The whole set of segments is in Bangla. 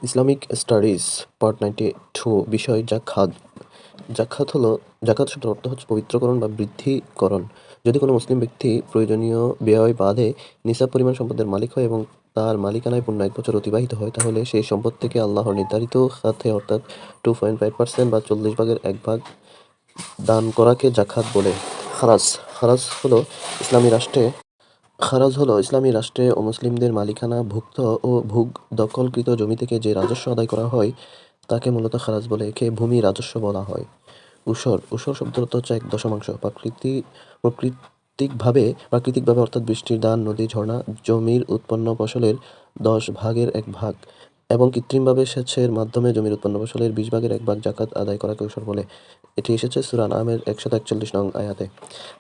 ইসলামিক স্টাডিজ পার্ট 92 বিষয় জাকাত। জাকাত শব্দের অর্থ হচ্ছে পবিত্রকরণ বা বৃদ্ধিকরণ। যদি কোনো মুসলিম ব্যক্তি প্রয়োজনীয় ব্যয় বাদে নিসাব পরিমাণ সম্পদের মালিক হয় এবং তার মালিকানায় পূর্ণ ১ বছর অতিবাহিত হয়, তাহলে সেই সম্পদ থেকে আল্লাহর নির্ধারিত খাতে অর্থাৎ 2.5% বা 40 ভাগের 1 ভাগ দান করাকে জাকাত বলে। খারাজ খারাজ হলো ইসলামী রাষ্ট্রে ইসলামী রাষ্ট্রে অমুসলিমদের মালিকানাভুক্ত ও ভূ দখলকৃত জমি থেকে যে রাজস্ব আদায় করা হয় তাকে মূলত খারাজ বলে। একে ভূমি রাজস্ব বলা হয়। ঊষর শব্দের অর্থ হচ্ছে ১/১০। প্রাকৃতিকভাবে অর্থাৎ বৃষ্টির দান, নদী, ঝর্ণা, জমির উৎপন্ন ফসলের ১০ ভাগের ১ ভাগ এবং কৃত্রিমভাবে সেচের মাধ্যমে জমির উৎপন্ন ফসলের ২০ ভাগের ১ ভাগ জাকাত আদায় করাকে ঊষর বলে। এটি এসেছে সূরা আনআমের ১৪১ নং আয়াতে।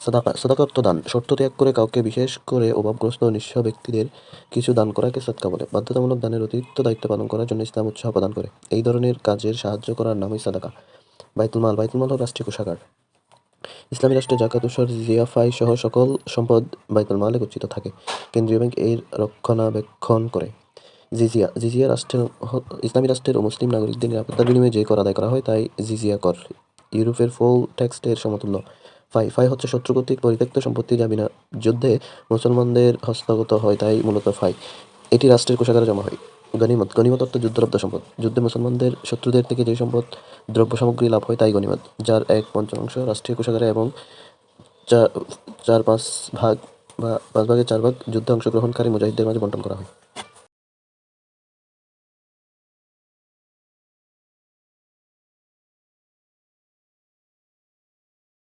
সাদাকা অর্থ দান। শর্ত ত্যাগ করে কাউকে, বিশেষ করে অভাবগ্রস্ত ও নিঃস্ব ব্যক্তিদের কিছু দান করাকে সাদকা বলে। বাধ্যতামূলক দানের অতিরিক্ত দায়িত্ব পালন করার জন্য ইসলাম উৎসাহ প্রদান করে। এই ধরনের কাজের সাহায্য করার নামই সাদাকা। বাইতুল মাল হলো রাষ্ট্রীয় কোষাগার। ইসলামী রাষ্ট্রে জাকাত, উসর, জিজিয়া, ফাই সহ সকল সম্পদ বাইতুল মালে গচ্ছিত থাকে। কেন্দ্রীয় ব্যাংক এর রক্ষণাবেক্ষণ করে। জিজিয়া ইসলামী রাষ্ট্রের ও মুসলিম নাগরিকদের নিরাপত্তার বিনিময়ে যে কর আদায় করা হয় তাই জিজিয়া কর। ইউরোপের পোল ট্যাক্স এর সমতুল্য। ফাই হচ্ছে শত্রু কর্তৃক পরিত্যক্ত সম্পত্তি যা বিনা যুদ্ধে মুসলমানদের হস্তগত হয়, তাই মূলত ফাই। এটি রাষ্ট্রের কোষাগারে জমা হয়। গনিমত অর্থ যুদ্ধলব্ধ সম্পদ। যুদ্ধে মুসলমানদের শত্রুদের থেকে যে সম্পদ দ্রব্যসামগ্রী লাভ হয় তাই গনিমত, যার 1/5 রাষ্ট্রীয় কোষাগারে এবং 4/5 ভাগ বা 5 ভাগের 4 ভাগ যুদ্ধে অংশগ্রহণকারী মুজাহিদদের মাঝে বণ্টন করা হয়।